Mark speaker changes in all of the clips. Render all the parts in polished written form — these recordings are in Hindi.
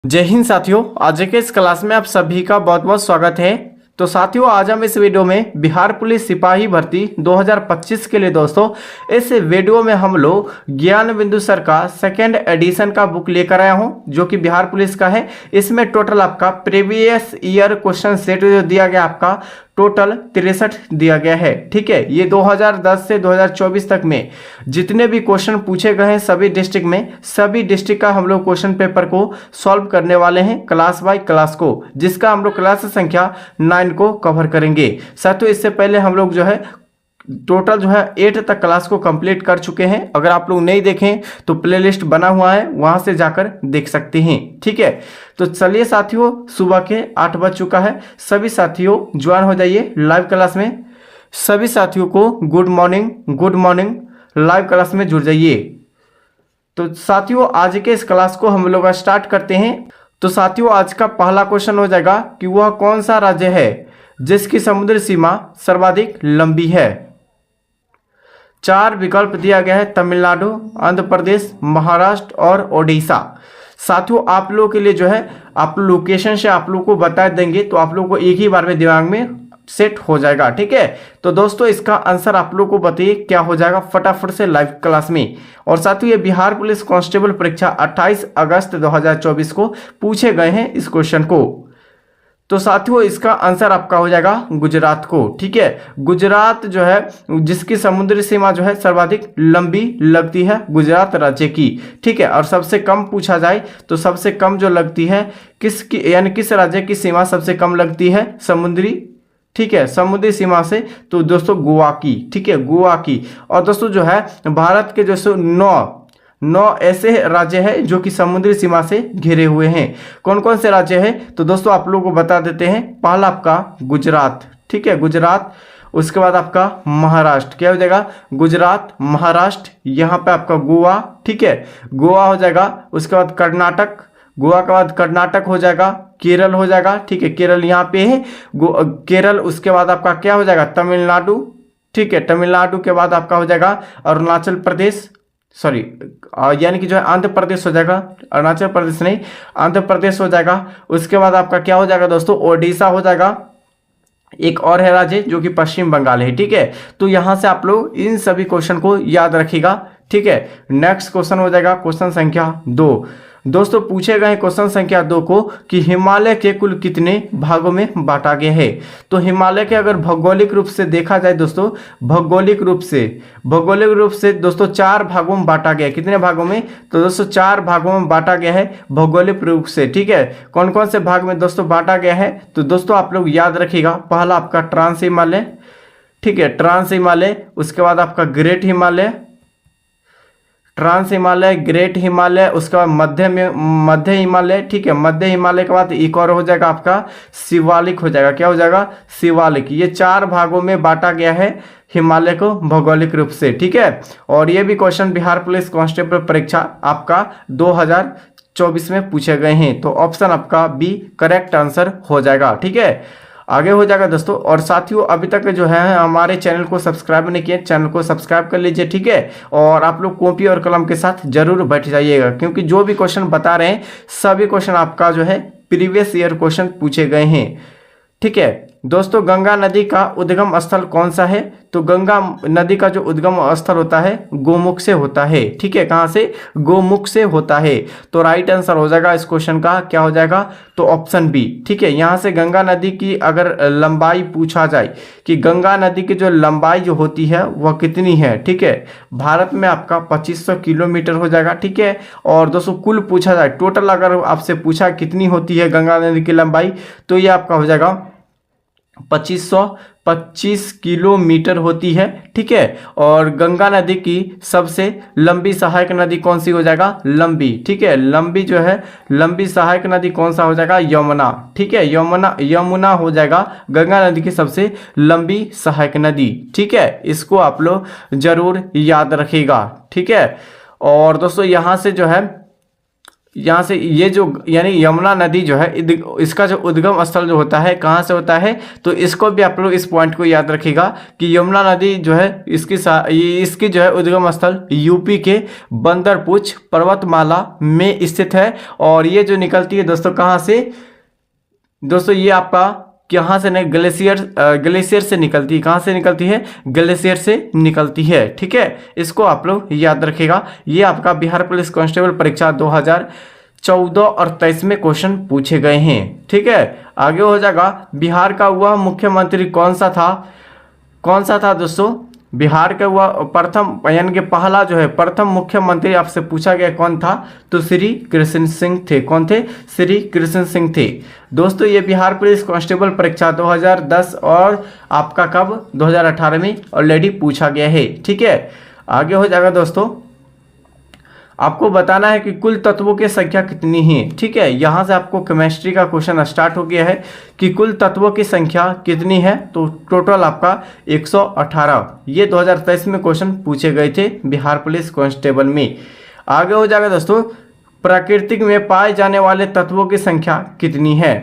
Speaker 1: जय हिंद साथियों, आज के इस क्लास में आप सभी का बहुत बहुत स्वागत है। तो साथियों, आज हम इस वीडियो में बिहार पुलिस सिपाही भर्ती 2025 के लिए दोस्तों इस वीडियो में हम लोग ज्ञान बिंदु सर का सेकेंड एडिशन का बुक लेकर आया हूं, जो कि बिहार पुलिस का है। इसमें टोटल आपका प्रीवियस ईयर क्वेश्चन सेट जो दिया गया आपका टोटल 63 दिया गया है। ठीक है, ये 2010 से 2024 तक में जितने भी क्वेश्चन पूछे गए हैं सभी डिस्ट्रिक्ट में, सभी डिस्ट्रिक्ट का हम लोग क्वेश्चन पेपर को सॉल्व करने वाले हैं क्लास बाय क्लास को, जिसका हम लोग क्लास संख्या 9 को कवर करेंगे। साथियों, इससे पहले हम लोग जो है टोटल जो है 8 तक क्लास को कंप्लीट कर चुके हैं। अगर आप लोग नहीं देखें तो प्लेलिस्ट बना हुआ है, वहां से जाकर देख सकते हैं। ठीक है, तो चलिए साथियों, सुबह के 8 बज चुका है। सभी साथियों ज्वाइन हो जाइए लाइव क्लास में। सभी साथियों को गुड मॉर्निंग, लाइव क्लास में जुड़ जाइए। तो साथियों, आज के इस क्लास को हम लोग स्टार्ट करते हैं। तो साथियों, आज का पहला क्वेश्चन हो जाएगा कि वह कौन सा राज्य है जिसकी समुद्री सीमा सर्वाधिक लंबी है। 4 विकल्प दिया गया है, तमिलनाडु, आंध्र प्रदेश, महाराष्ट्र और ओडिशा। साथियों, आप लोगों के लिए जो है आप लोकेशन से आप लोग को बता देंगे, तो आप लोग को एक ही बार में दिमाग में सेट हो जाएगा। ठीक है, तो दोस्तों इसका आंसर आप लोग को बताइए क्या हो जाएगा फटाफट से लाइव क्लास में। और साथियों, ये बिहार पुलिस कांस्टेबल परीक्षा 28 अगस्त 2024 को पूछे गए हैं इस क्वेश्चन को। तो साथियों, इसका आंसर आपका हो जाएगा गुजरात को। ठीक है, गुजरात जो है जिसकी समुद्री सीमा जो है सर्वाधिक लंबी लगती है गुजरात राज्य की। ठीक है, और सबसे कम पूछा जाए तो सबसे कम जो लगती है किसकी, यानी किस राज्य की सीमा सबसे कम लगती है समुद्री, ठीक है, समुद्री सीमा से, तो दोस्तों गोवा की। ठीक है, गोवा की। और दोस्तों जो है भारत के जो 9 ऐसे राज्य हैं जो कि समुद्री सीमा से घिरे हुए हैं। कौन कौन से राज्य हैं, तो दोस्तों आप लोगों को बता देते हैं। पहला आपका गुजरात, ठीक है, गुजरात। उसके बाद आपका महाराष्ट्र, क्या हो जाएगा गुजरात, महाराष्ट्र। यहाँ पे आपका गोवा, ठीक है, गोवा हो जाएगा। उसके बाद कर्नाटक, गोवा के बाद कर्नाटक हो जाएगा, केरल हो जाएगा। ठीक है, केरल यहाँ पे है केरल। उसके बाद आपका क्या हो जाएगा तमिलनाडु। ठीक है, तमिलनाडु के बाद आपका हो जाएगा अरुणाचल प्रदेश, सॉरी यानी कि जो है आंध्र प्रदेश हो जाएगा, अरुणाचल प्रदेश नहीं आंध्र प्रदेश हो जाएगा। उसके बाद आपका क्या हो जाएगा दोस्तों ओडिशा हो जाएगा। एक और है राज्य जो कि पश्चिम बंगाल है। ठीक है, तो यहां से आप लोग इन सभी क्वेश्चन को याद रखिएगा। ठीक है, नेक्स्ट क्वेश्चन हो जाएगा क्वेश्चन संख्या 2। दोस्तों पूछे गए क्वेश्चन संख्या 2 को कि हिमालय के कुल कितने भागों में बांटा गया है। तो हिमालय के अगर भौगोलिक रूप से देखा जाए दोस्तों, भौगोलिक रूप से दोस्तों 4 भागों में बांटा गया है। कितने भागों में, तो दोस्तों 4 भागों में बांटा गया है भौगोलिक रूप से। ठीक है, कौन कौन से भाग में दोस्तों बांटा गया है, तो दोस्तों आप लोग याद रखिएगा। पहला आपका ट्रांस हिमालय, ठीक है, ट्रांस हिमालय। उसके बाद आपका great Himalaya, trans Himalaya, great Himalaya. उसके बाद मध्य हिमालय। ठीक है, मध्य हिमालय के बाद एक और हो जाएगा आपका शिवालिक हो जाएगा। क्या हो जाएगा शिवालिक। ये 4 भागों में बांटा गया है हिमालय को भौगोलिक रूप से। ठीक है, और ये भी क्वेश्चन बिहार पुलिस कांस्टेबल परीक्षा आपका 2024 में पूछे गए हैं। तो ऑप्शन आपका बी करेक्ट आंसर हो जाएगा। ठीक है, आगे हो जाएगा दोस्तों। और साथियों, अभी तक जो है हमारे चैनल को सब्सक्राइब नहीं किए, चैनल को सब्सक्राइब कर लीजिए। ठीक है, और आप लोग कॉपी और कलम के साथ जरूर बैठ जाइएगा, क्योंकि जो भी क्वेश्चन बता रहे हैं सभी क्वेश्चन आपका जो है प्रीवियस ईयर क्वेश्चन पूछे गए हैं। ठीक है दोस्तों, गंगा नदी का उद्गम स्थल कौन सा है, तो गंगा नदी का जो उद्गम स्थल होता है गोमुख से होता है। ठीक है, कहाँ से, गोमुख से होता है। तो राइट आंसर हो जाएगा इस क्वेश्चन का, क्या हो जाएगा, तो ऑप्शन बी। ठीक है, यहाँ से गंगा नदी की अगर लंबाई पूछा जाए कि गंगा नदी की जो लंबाई जो होती है वह कितनी है। ठीक है, भारत में आपका 2500 किलोमीटर हो जाएगा। ठीक है, और दोस्तों कुल पूछा जाए टोटल अगर आपसे पूछा कितनी होती है गंगा नदी की लंबाई, तो ये आपका हो जाएगा 2525 किलोमीटर होती है। ठीक है, और गंगा नदी की सबसे लंबी सहायक नदी कौन सी हो जाएगा, लंबी। ठीक है, लंबी जो है लंबी सहायक नदी कौन सा हो जाएगा, यमुना। ठीक है, यमुना हो जाएगा गंगा नदी की सबसे लंबी सहायक नदी। ठीक है, इसको आप लोग जरूर याद रखिएगा। ठीक है, और दोस्तों यहाँ से जो है यहाँ से ये जो यानी यमुना नदी जो है इसका जो उद्गम स्थल जो होता है कहाँ से होता है, तो इसको भी आप लोग इस पॉइंट को याद रखिएगा कि यमुना नदी जो है इसकी जो है उद्गम स्थल यूपी के बंदरपुछ पर्वतमाला में स्थित है। और ये जो निकलती है दोस्तों कहाँ से, दोस्तों ये आपका यहाँ से नहीं, ग्लेशियर से निकलती है। कहाँ से निकलती है, ग्लेशियर से निकलती है। ठीक है, इसको आप लोग याद रखिएगा। ये आपका बिहार पुलिस कांस्टेबल परीक्षा 2014 और 23 में क्वेश्चन पूछे गए हैं। ठीक है, आगे हो जाएगा बिहार का वह मुख्यमंत्री कौन सा था दोस्तों, बिहार का वह प्रथम यानी कि पहला जो है प्रथम मुख्यमंत्री आपसे पूछा गया कौन था, तो श्री कृष्ण सिंह थे। कौन थे, श्री कृष्ण सिंह थे। दोस्तों ये बिहार पुलिस कांस्टेबल परीक्षा 2010 और आपका कब 2018 में ऑलरेडी पूछा गया है। ठीक है, आगे हो जाएगा दोस्तों, आपको बताना है कि कुल तत्वों की संख्या कितनी है। ठीक है, यहाँ से आपको केमिस्ट्री का क्वेश्चन स्टार्ट हो गया है कि कुल तत्वों की संख्या कितनी है, तो टोटल आपका 118। ये 2023 में क्वेश्चन पूछे गए थे बिहार पुलिस कांस्टेबल में। आगे हो जाएगा दोस्तों, प्राकृतिक में पाए जाने वाले तत्वों की संख्या कितनी है।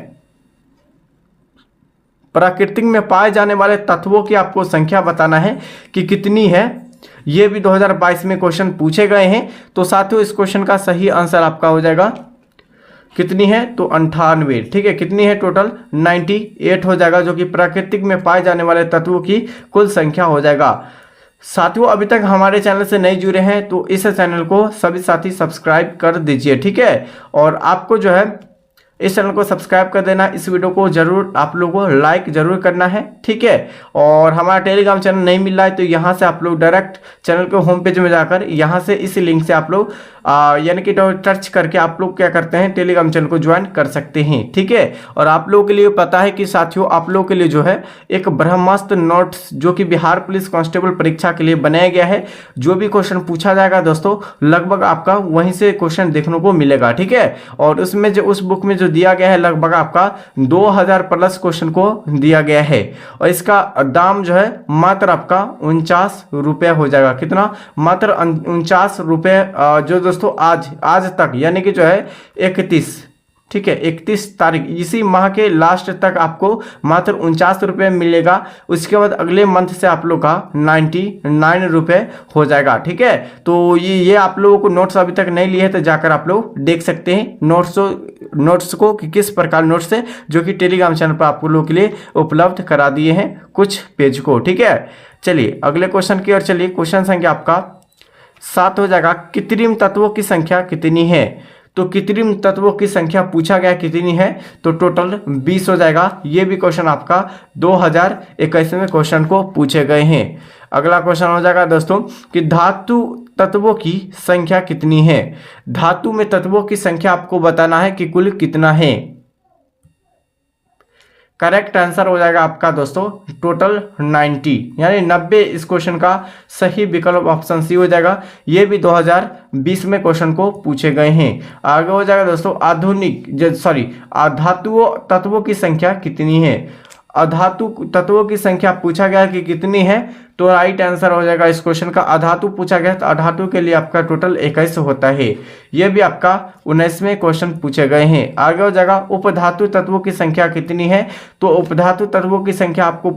Speaker 1: प्राकृतिक में पाए जाने वाले तत्वों की आपको संख्या बताना है कि कितनी है। ये भी 2022 में क्वेश्चन पूछे गए हैं। तो साथियों इस क्वेश्चन का सही आंसर आपका हो जाएगा कितनी है, तो 98। ठीक है, कितनी है, टोटल 98 हो जाएगा, जो कि प्राकृतिक में पाए जाने वाले तत्वों की कुल संख्या हो जाएगा। साथियों अभी तक हमारे चैनल से नहीं जुड़े हैं तो इस चैनल को सभी साथी सब्सक्राइब कर दीजिए। ठीक है, और आपको जो है इस चैनल को सब्सक्राइब कर देना, इस वीडियो को जरूर आप लोगों को लाइक जरूर करना है। ठीक है, और हमारा टेलीग्राम चैनल नहीं मिल रहा है तो यहाँ से आप लोग डायरेक्ट चैनल के होम पेज में जाकर यहाँ से इस लिंक से आप लोग यानी कि टच करके आप लोग क्या करते हैं, टेलीग्राम चैनल को ज्वाइन कर सकते हैं। ठीक है, और आप लोगों के लिए पता है कि साथियों आप लोगों के लिए जो है एक ब्रह्मास्त्र नोट्स जो कि बिहार पुलिस कांस्टेबल परीक्षा के लिए बनाया गया है। जो भी क्वेश्चन पूछा जाएगा दोस्तों लगभग आपका वहीं से क्वेश्चन देखने को मिलेगा। ठीक है, और उसमें जो उस बुक में जो दिया गया है लगभग आपका 2000 प्लस क्वेश्चन को दिया गया है। और इसका दाम जो है मात्र आपका 49 रुपये हो जाएगा। कितना, मात्र 49 रुपये, जो दोस्तों आज तक यानी कि जो है 31, ठीक है 31 तारीख इसी माह के लास्ट तक आपको मात्र 49 रुपये मिलेगा। उसके बाद अगले मंथ से आप लोग का 99 रुपये हो जाएगा। ठीक है, तो ये आप लोगों को नोट्स अभी तक नहीं लिए है तो जाकर आप लोग देख सकते हैं नोट्स को कि किस प्रकार नोट्स है, जो कि टेलीग्राम चैनल पर आप लोगों के लिए उपलब्ध करा दिए हैं कुछ पेज को। ठीक है, चलिए अगले क्वेश्चन की ओर चलिए। क्वेश्चन संख्या आपका 7 हो जाएगा, कृत्रिम तत्वों की संख्या कितनी है। तो कृत्रिम तत्वों की संख्या पूछा गया कितनी है, तो टोटल 20 हो जाएगा। ये भी क्वेश्चन आपका 2021 में क्वेश्चन को पूछे गए हैं। अगला क्वेश्चन हो जाएगा दोस्तों कि धातु तत्वों की संख्या कितनी है। धातु में तत्वों की संख्या आपको बताना है कि कुल कितना है। करेक्ट आंसर हो जाएगा आपका दोस्तों टोटल 90 यानी 90। इस क्वेश्चन का सही विकल्प ऑप्शन सी हो जाएगा। ये भी 2020 में क्वेश्चन को पूछे गए हैं। आगे हो जाएगा दोस्तों अधातु तत्वों की संख्या कितनी है। अधातु तत्वों की संख्या पूछा गया कि कितनी है, तो राइट आंसर हो जाएगा इस क्वेश्चन का अधातु पूछा गया तो अधातु के लिए आपका टोटल 21 होता है। यह भी आपका 19वें क्वेश्चन पूछे गए हैं। आगे हो जाएगा उपधातु तत्वों की संख्या कितनी है, तो उपधातु तत्वों की संख्या आपको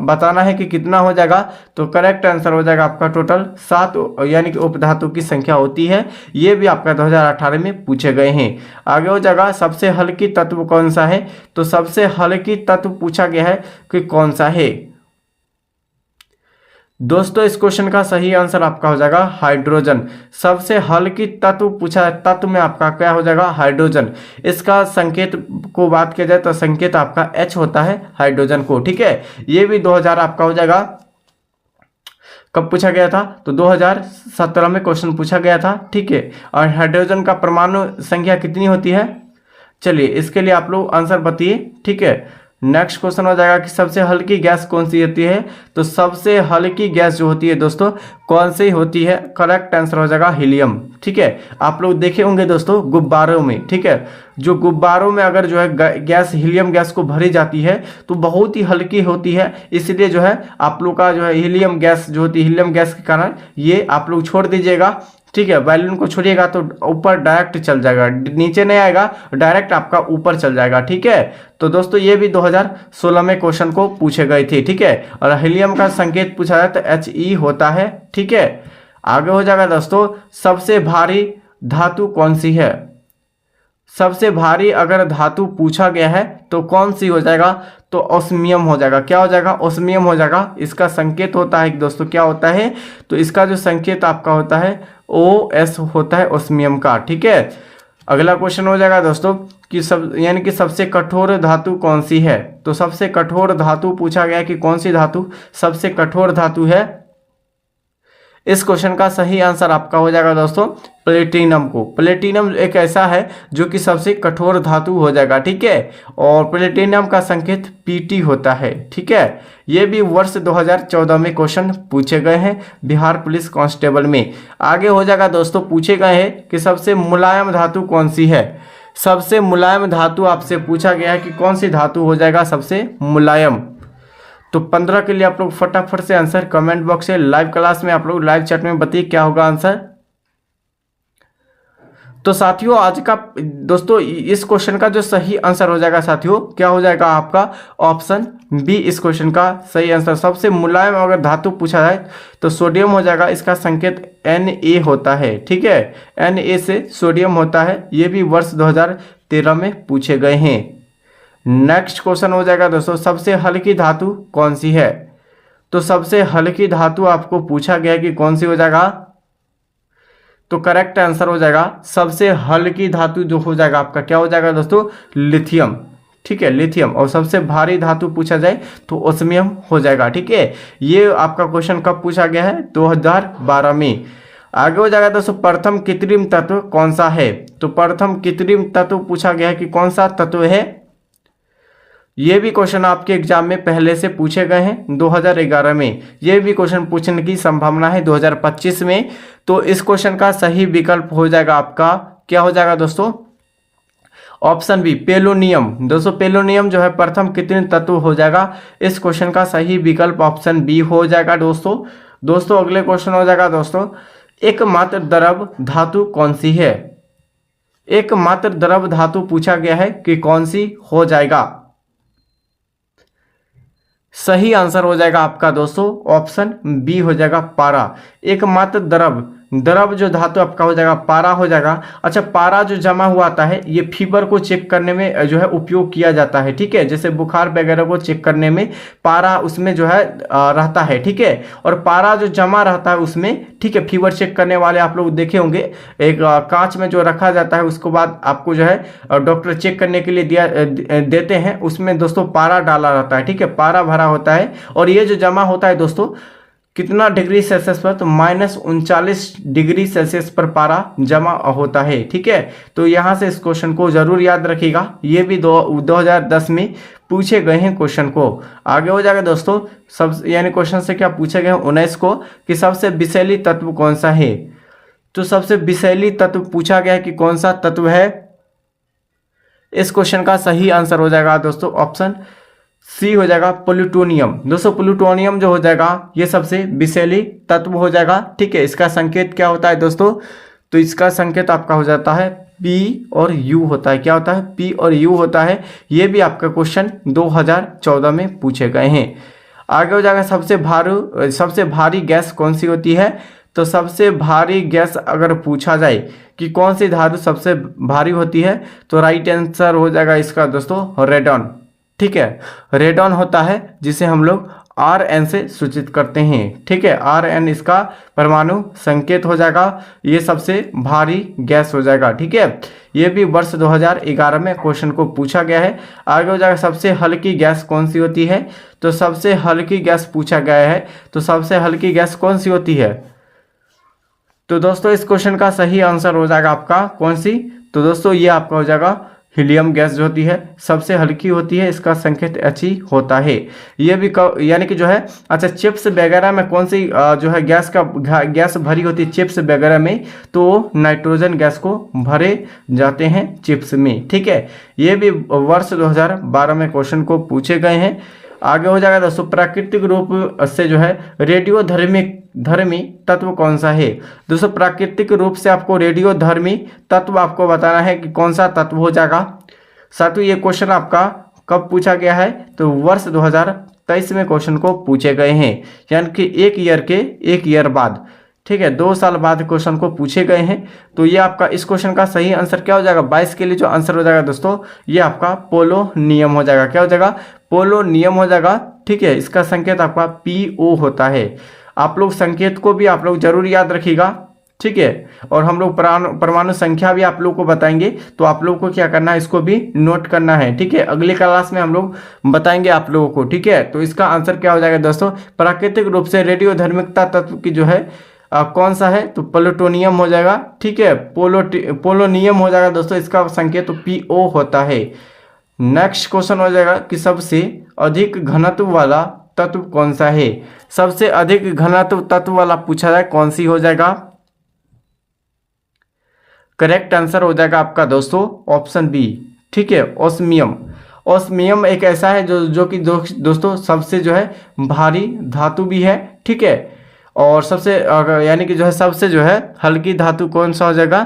Speaker 1: बताना है कि कितना हो जाएगा, तो करेक्ट आंसर हो जाएगा आपका टोटल 7 यानी कि उपधातु की संख्या होती है। ये भी आपका 2018 में पूछे गए हैं। आगे हो जाएगा सबसे हल्की तत्व कौन सा है, तो सबसे हल्की तत्व पूछा गया है कि कौन सा है। दोस्तों इस क्वेश्चन का सही आंसर आपका हो जाएगा हाइड्रोजन। सबसे हल्की तत्व पूछा है, तत्व में आपका क्या हो जाएगा हाइड्रोजन। इसका संकेत को बात किया जाए तो संकेत आपका H होता है हाइड्रोजन को। ठीक है, ये भी 2000 आपका हो जाएगा। कब पूछा गया था, तो 2017 में क्वेश्चन पूछा गया था। ठीक है, और हाइड्रोजन का परमाणु संख्या कितनी होती है, चलिए इसके लिए आप लोग आंसर बताइए। ठीक है, नेक्स्ट क्वेश्चन हो जाएगा कि सबसे हल्की गैस कौन सी होती है, तो सबसे हल्की गैस जो होती है दोस्तों कौन सी होती है, करेक्ट आंसर हो जाएगा हीलियम। ठीक है, आप लोग देखे होंगे दोस्तों गुब्बारों में, ठीक है, जो गुब्बारों में अगर जो है गैस हीलियम गैस को भरी जाती है तो बहुत ही हल्की होती है, इसलिए जो है आप लोग का जो है हीलियम गैस जो होती है हीलियम गैस के कारण ये आप लोग छोड़ दीजिएगा। ठीक है, बैलून को छोड़िएगा तो ऊपर डायरेक्ट चल जाएगा, नीचे नहीं आएगा, डायरेक्ट आपका ऊपर चल जाएगा। ठीक है, तो दोस्तों ये भी 2016 में क्वेश्चन को पूछे गए थे। ठीक है, और हीलियम का संकेत पूछा जाए तो He होता है। ठीक है, आगे हो जाएगा दोस्तों, सबसे भारी धातु कौन सी है? सबसे भारी अगर धातु पूछा गया है तो कौन सी हो जाएगा? तो ओस्मियम हो जाएगा। क्या हो जाएगा? ओस्मियम हो जाएगा। इसका संकेत होता है दोस्तों, क्या होता है? तो इसका जो संकेत आपका होता है OS होता है ओस्मियम का। ठीक है, अगला क्वेश्चन हो जाएगा दोस्तों कि यानी कि सबसे कठोर धातु कौन सी है? तो सबसे कठोर धातु पूछा गया कि कौन सी धातु सबसे कठोर धातु है? इस क्वेश्चन का सही आंसर आपका हो जाएगा दोस्तों प्लेटिनम को। प्लेटिनम एक ऐसा है जो कि सबसे कठोर धातु हो जाएगा। ठीक है, और प्लेटिनम का संकेत Pt होता है। ठीक है, ये भी वर्ष 2014 में क्वेश्चन पूछे गए हैं बिहार पुलिस कांस्टेबल में। आगे हो जाएगा दोस्तों, पूछे गए हैं कि सबसे मुलायम धातु कौन सी है? सबसे मुलायम धातु आपसे पूछा गया है कि कौन सी धातु हो जाएगा सबसे मुलायम? तो 15 के लिए आप लोग फटाफट से आंसर कमेंट बॉक्स से, लाइव क्लास में आप लोग लाइव चैट में बताइए क्या होगा आंसर। तो साथियों आज का दोस्तों इस क्वेश्चन का जो सही आंसर हो जाएगा साथियों, क्या हो जाएगा आपका? ऑप्शन बी इस क्वेश्चन का सही आंसर। सबसे मुलायम अगर धातु पूछा जाए तो सोडियम हो जाएगा। इसका संकेत Na होता है। ठीक है, Na से सोडियम होता है। ये भी वर्ष 2013 में पूछे गए हैं। नेक्स्ट क्वेश्चन हो जाएगा दोस्तों, सबसे हल्की धातु कौन सी है? तो सबसे हल्की धातु आपको पूछा गया कि कौन सी हो जाएगा? तो करेक्ट आंसर हो जाएगा सबसे हल्की धातु जो हो जाएगा आपका, क्या हो जाएगा दोस्तों? लिथियम। ठीक है, लिथियम। और सबसे भारी धातु पूछा जाए तो ओस्मियम हो जाएगा। ठीक है, ये आपका क्वेश्चन कब पूछा गया है? 2012 में। आगे हो जाएगा दोस्तों, प्रथम कृत्रिम तत्व कौन सा है? तो प्रथम कृत्रिम तत्व पूछा गया है कि कौन सा तत्व है? ये भी क्वेश्चन आपके एग्जाम में पहले से पूछे गए हैं 2011 में। ये भी क्वेश्चन पूछने की संभावना है 2025 में। तो इस क्वेश्चन का सही विकल्प हो जाएगा आपका, क्या हो जाएगा दोस्तों? Option B polonium. दोस्तों पेलोनियम जो है प्रथम कृत्रिम तत्व हो जाएगा। इस क्वेश्चन का सही विकल्प ऑप्शन बी हो जाएगा दोस्तों अगले क्वेश्चन हो जाएगा दोस्तों, एकमात्र द्रव धातु कौन सी है? एकमात्र द्रव धातु पूछा गया है कि कौन सी हो जाएगा? सही आंसर हो जाएगा आपका दोस्तों ऑप्शन बी हो जाएगा पारा। एकमात्र द्रव जो धातु आपका हो जाएगा पारा हो जाएगा। अच्छा, पारा जो जमा हुआ आता है ये फीवर को चेक करने में जो है उपयोग किया जाता है। ठीक है, जैसे बुखार वगैरह को चेक करने में पारा उसमें जो है रहता है। ठीक है, और पारा जो जमा रहता है उसमें, ठीक है, फीवर चेक करने वाले आप लोग देखे होंगे, एक कांच में जो रखा जाता है उसके बाद आपको जो है डॉक्टर चेक करने के लिए देते हैं, उसमें दोस्तों पारा डाला रहता है। ठीक है, पारा भरा होता है। और ये जो जमा होता है दोस्तों कितना डिग्री सेल्सियस पर? तो -39 डिग्री सेल्सियस पर पारा जमा होता है। ठीक है, तो यहाँ से इस क्वेश्चन को जरूर याद रखिएगा। ये भी 2010 में पूछे गए हैं क्वेश्चन को। आगे हो जाएगा दोस्तों, सब यानी क्वेश्चन से क्या पूछे गए हैं 19 को कि सबसे विषैली तत्व कौन सा है? तो सबसे विषैली तत्व पूछा गया है कि कौन सा तत्व है? इस क्वेश्चन का सही आंसर हो जाएगा दोस्तों ऑप्शन सी हो जाएगा प्लूटोनियम। दोस्तों प्लूटोनियम जो हो जाएगा ये सबसे विषैली तत्व हो जाएगा। ठीक है, इसका संकेत क्या होता है दोस्तों? तो इसका संकेत आपका हो जाता है P और U होता है। क्या होता है? P और U होता है। ये भी आपका क्वेश्चन 2014 में पूछे गए हैं। आगे हो जाएगा, सबसे भारी गैस कौन सी होती है? तो सबसे भारी गैस अगर पूछा जाए कि कौन सी धातु सबसे भारी होती है तो राइट आंसर हो जाएगा इसका दोस्तों रेडन। ठीक है, रेडॉन होता है जिसे हम लोग Rn से सूचित करते हैं। ठीक है, Rn इसका परमाणु संकेत हो जाएगा। ये सबसे भारी गैस हो जाएगा। ठीक है, ये भी वर्ष 2011 में क्वेश्चन को पूछा गया है। आगे हो जाएगा, सबसे हल्की गैस कौन सी होती है? तो सबसे हल्की गैस पूछा गया है, तो सबसे हल्की गैस कौन सी होती है? तो दोस्तों इस क्वेश्चन का सही आंसर हो जाएगा आपका कौन सी? तो दोस्तों ये आपका हो जाएगा हीलियम गैस जो होती है सबसे हल्की होती है। इसका संकेत He होता है। ये भी यानी कि जो है, अच्छा चिप्स वगैरह में कौन सी जो है गैस भरी होती है चिप्स वगैरह में? तो नाइट्रोजन गैस को भरे जाते हैं चिप्स में। ठीक है, ये भी वर्ष 2012 में क्वेश्चन को पूछे गए हैं। आगे हो जाएगा दोस्तों, प्राकृतिक रूप से जो है रेडियो धर्मी तत्व कौन सा है। दोस्तों प्राकृतिक रूप से आपको रेडियो धर्मी तत्व आपको बताना है कि कौन सा तत्व हो जाएगा। साथियों ये क्वेश्चन आपका कब पूछा गया है, तो वर्ष 2023 में क्वेश्चन को पूछे गए हैं, यानी कि एक ईयर बाद, ठीक है, 2 साल बाद क्वेश्चन को पूछे गए हैं। तो ये आपका इस क्वेश्चन का सही आंसर क्या हो जाएगा, 22 के लिए जो आंसर हो जाएगा दोस्तों, ये आपका पोलो नियम हो जाएगा। क्या हो जाएगा, पोलो नियम हो जाएगा, ठीक है। इसका संकेत आपका PO होता है। आप लोग संकेत को भी आप लोग जरूर याद रखिएगा, ठीक है। और हम लोग परमाणु संख्या भी आप लोग को बताएंगे, तो आप लोग को क्या करना है, इसको भी नोट करना है, ठीक है। अगली क्लास में हम लोग बताएंगे आप लोगों को, ठीक है। तो इसका आंसर क्या हो जाएगा दोस्तों, प्राकृतिक रूप से रेडियो धर्मिकता तत्व की जो है कौन सा है, तो प्लूटोनियम हो जाएगा, ठीक है। पोलोनियम हो जाएगा दोस्तों, इसका संकेत तो PO होता है। नेक्स्ट क्वेश्चन हो जाएगा कि सबसे अधिक घनत्व वाला तत्व कौन सा है। सबसे अधिक घनत्व तत्व वाला पूछा जाए, कौन सी हो जाएगा। करेक्ट आंसर हो जाएगा आपका दोस्तों ऑप्शन B, ठीक है, ऑस्मियम। ऑस्मियम एक ऐसा है जो कि दोस्तों सबसे जो है भारी धातु भी है, ठीक है। और सबसे यानी कि जो है सबसे जो है हल्की धातु कौन सा हो जाएगा,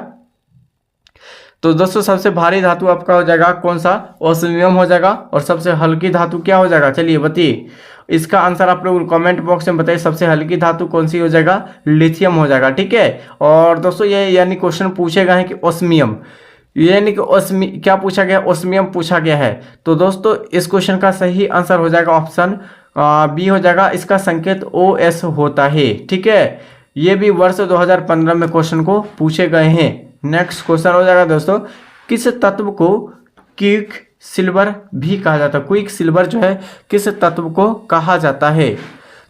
Speaker 1: तो दोस्तों सबसे भारी धातु आपका हो जाएगा कौन सा, ऑस्मियम हो जाएगा। और सबसे हल्की धातु क्या हो जाएगा, चलिए बताइए इसका आंसर आप लोग कमेंट बॉक्स में बताइए। सबसे हल्की धातु कौन सी हो जाएगा, लिथियम हो जाएगा, ठीक है। और दोस्तों ये यानी क्वेश्चन पूछे गए हैं कि ऑस्मियम, यानी कि क्या पूछा गया, ऑस्मियम पूछा गया है। तो दोस्तों इस क्वेश्चन का सही आंसर हो जाएगा ऑप्शन B हो जाएगा। इसका संकेत OS होता है, ठीक है। ये भी वर्ष 2015 में क्वेश्चन को पूछे गए हैं। नेक्स्ट क्वेश्चन हो जाएगा दोस्तों, किस तत्व को क्विक सिल्वर भी कहा जाता है। क्विक सिल्वर जो है किस तत्व को कहा जाता है,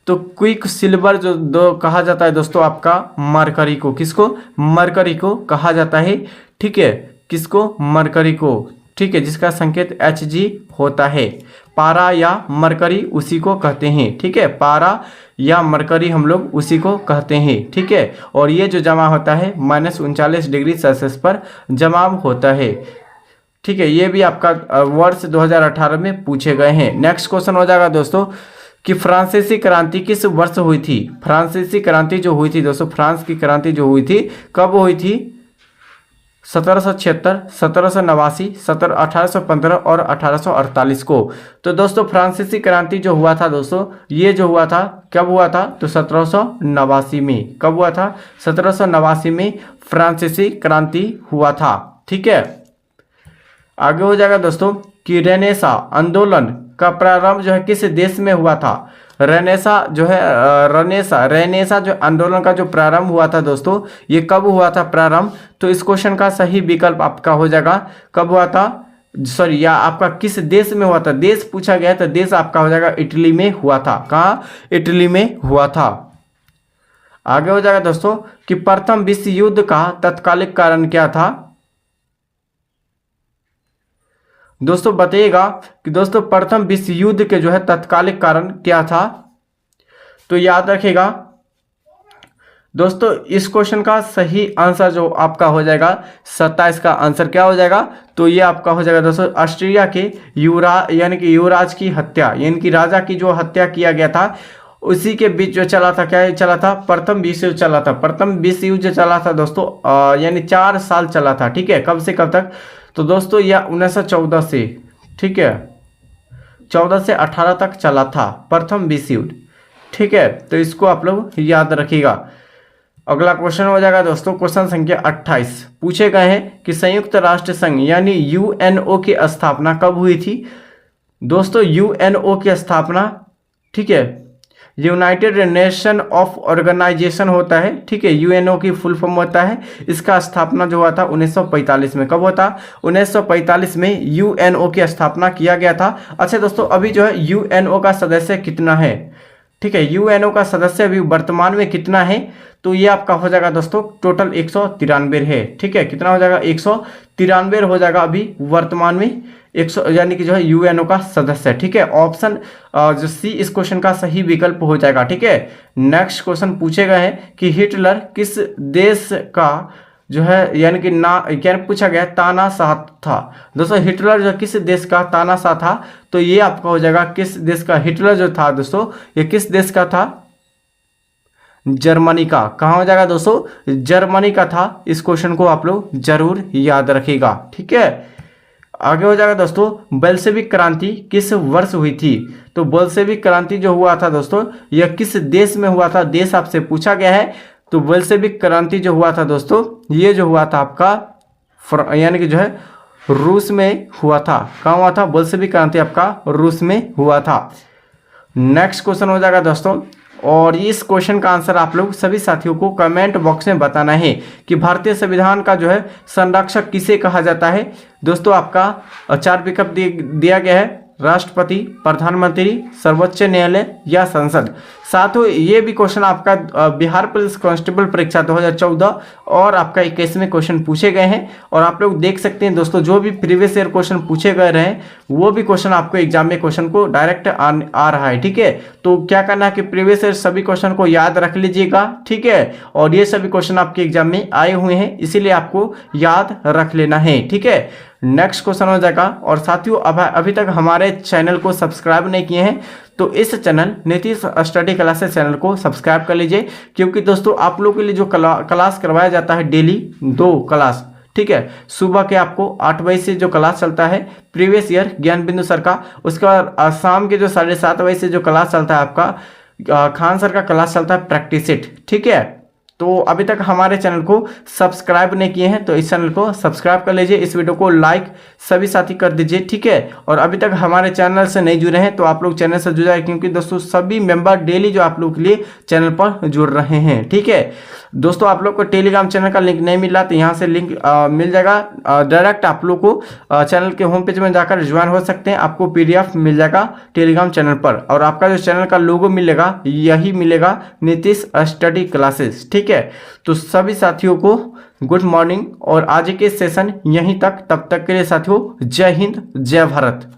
Speaker 1: तो क्विक सिल्वर जो कहा जाता है दोस्तों आपका मरकरी को। किसको, मरकरी को कहा जाता है, ठीक है। किसको, मरकरी को, ठीक है, जिसका संकेत Hg होता है। पारा या मरकरी उसी को कहते हैं, ठीक है। पारा या मरकरी हम लोग उसी को कहते हैं, ठीक है। और ये जो जमा होता है -39 डिग्री सेल्सियस पर जमाव होता है, ठीक है। ये भी आपका वर्ष 2018 में पूछे गए हैं। नेक्स्ट क्वेश्चन हो जाएगा दोस्तों कि फ्रांसीसी क्रांति किस वर्ष हुई थी। फ्रांसीसी क्रांति जो हुई थी दोस्तों, फ्रांस की क्रांति जो हुई थी कब हुई थी, 1776, 1789, 1815 और 1848 को। तो दोस्तों फ्रांसीसी क्रांति जो हुआ था दोस्तों, ये जो हुआ था कब हुआ था, तो 1789 में। कब हुआ था, 1789 में फ्रांसीसी क्रांति हुआ था, ठीक है। आगे हो जाएगा दोस्तों कि रेनेसा आंदोलन का प्रारंभ जो है किस देश में हुआ था। रेनेसा जो है रेनेसा जो आंदोलन का जो प्रारंभ हुआ था दोस्तों, ये कब हुआ था प्रारंभ, तो इस क्वेश्चन का सही विकल्प आपका हो जाएगा कब हुआ था, सॉरी, या आपका किस देश में हुआ था। देश पूछा गया तो देश आपका हो जाएगा इटली में हुआ था। कहाँ, इटली में हुआ था। आगे हो जाएगा दोस्तों कि प्रथम विश्व युद्ध का तत्कालिक कारण क्या था। दोस्तों बताइएगा कि दोस्तों प्रथम विश्व युद्ध के जो है तत्कालिक कारण क्या था। तो याद रखिएगा दोस्तों इस क्वेश्चन का सही आंसर जो आपका हो जाएगा 27 का आंसर क्या हो जाएगा, तो ये आपका हो जाएगा दोस्तों ऑस्ट्रिया के यानी कि युवराज की हत्या, यानी कि राजा की जो हत्या किया गया था उसी के बीच जो चला था, क्या चला था, प्रथम विश्व युद्ध चला था। प्रथम विश्व युद्ध जो चला था दोस्तों यानी 4 साल चला था, ठीक है। कब से कब तक, तो दोस्तों यह 1914 से, ठीक है, 14 से 18 तक चला था प्रथम विश्व युद्ध, ठीक है। तो इसको आप लोग याद रखिएगा। अगला क्वेश्चन हो जाएगा दोस्तों क्वेश्चन संख्या 28। पूछे गए हैं कि संयुक्त राष्ट्र संघ यानी UNO की स्थापना कब हुई थी। दोस्तों UNO की स्थापना, ठीक है, यूनाइटेड नेशन ऑफ ऑर्गेनाइजेशन होता है, ठीक है, UNO की फुल फॉर्म होता है। इसका स्थापना जो हुआ था 1945 में। कब हुआ था, 1945 में UNO की स्थापना किया गया था। अच्छा दोस्तों अभी जो है UNO का सदस्य कितना है, ठीक है, UNO का सदस्य अभी वर्तमान में कितना है, तो ये आपका हो जाएगा दोस्तों टोटल 193 है, ठीक है। कितना हो जाएगा, 193 हो जाएगा अभी वर्तमान में 100, यानी कि जो है UNO का सदस्य, ठीक है। ऑप्शन जो C इस क्वेश्चन का सही विकल्प हो जाएगा, ठीक है। नेक्स्ट क्वेश्चन पूछे गए हैं कि हिटलर किस देश का जो है यानी कि ना क्या पूछा गया तानाशाह था। दोस्तों हिटलर जो किस देश का तानाशाह था, तो ये आपका हो जाएगा किस देश का। हिटलर जो था दोस्तों ये किस देश का था, जर्मनी का। कहाँ हो जाएगा दोस्तों, जर्मनी का था। इस क्वेश्चन को आप लोग जरूर याद रखिएगा, ठीक है। आगे हो जाएगा दोस्तों, बोल्शेविक क्रांति किस वर्ष हुई थी। तो बोल्शेविक क्रांति जो हुआ था दोस्तों यह किस देश में हुआ था, देश आपसे पूछा गया है। तो बोल्शेविक क्रांति जो हुआ था दोस्तों ये जो हुआ था आपका यानी कि जो है रूस में हुआ था। कहाँ हुआ था, बोल्शेविक क्रांति आपका रूस में हुआ था। नेक्स्ट क्वेश्चन हो जाएगा दोस्तों, और इस क्वेश्चन का आंसर आप लोग सभी साथियों को कमेंट बॉक्स में बताना है कि भारतीय संविधान का जो है संरक्षक किसे कहा जाता है। दोस्तों आपका 4 विकल्प दिया गया है, राष्ट्रपति, प्रधानमंत्री, सर्वोच्च न्यायालय या संसद। साथों ये भी क्वेश्चन आपका बिहार पुलिस कांस्टेबल परीक्षा 2014 और आपका 21 क्वेश्चन पूछे गए हैं। और आप लोग देख सकते हैं दोस्तों जो भी प्रीवियस ईयर क्वेश्चन पूछे गए रहे वो भी क्वेश्चन आपको एग्जाम में क्वेश्चन को डायरेक्ट आ रहा है, ठीक है। तो क्या करना है कि प्रीवियस ईयर सभी क्वेश्चन को याद रख लीजिएगा, ठीक है। और ये सभी क्वेश्चन आपके एग्जाम में आए हुए हैं इसीलिए आपको याद रख लेना है, ठीक है। नेक्स्ट क्वेश्चन हो जाएगा, और साथियों अभी तक हमारे चैनल को सब्सक्राइब नहीं किए हैं तो इस channel Nitish study classes channel को सब्सक्राइब कर लीजिए, क्योंकि दोस्तों आप लोगों के लिए जो क्लास करवाया जाता है डेली 2 क्लास, ठीक है। सुबह के आपको 8 बजे से जो क्लास चलता है प्रीवियस ईयर ज्ञान बिंदु सर का, उसके बाद शाम के जो 7:30 बजे से जो क्लास चलता है आपका खान सर का क्लास चलता है प्रैक्टिस सेट, ठीक है। तो अभी तक हमारे चैनल को सब्सक्राइब नहीं किए हैं तो इस चैनल को सब्सक्राइब कर लीजिए, इस वीडियो को लाइक सभी साथी कर दीजिए, ठीक है। और अभी तक हमारे चैनल से नहीं जुड़े हैं तो आप लोग चैनल से जुड़ जाए, क्योंकि दोस्तों सभी मेंबर डेली जो आप लोग के लिए चैनल पर जुड़ रहे हैं, ठीक है। दोस्तों आप लोग को टेलीग्राम चैनल का लिंक नहीं मिल रहा तो यहाँ से लिंक मिल जाएगा, डायरेक्ट आप लोग को चैनल के होम पेज में जाकर ज्वाइन हो सकते हैं। आपको PDF मिल जाएगा टेलीग्राम चैनल पर, और आपका जो चैनल का लोगो मिलेगा यही मिलेगा नीतीश स्टडी क्लासेस, ठीक है। तो सभी साथियों को गुड मॉर्निंग, और आज के सेशन यहीं तक। तब तक के लिए साथियों जय हिंद जय भारत।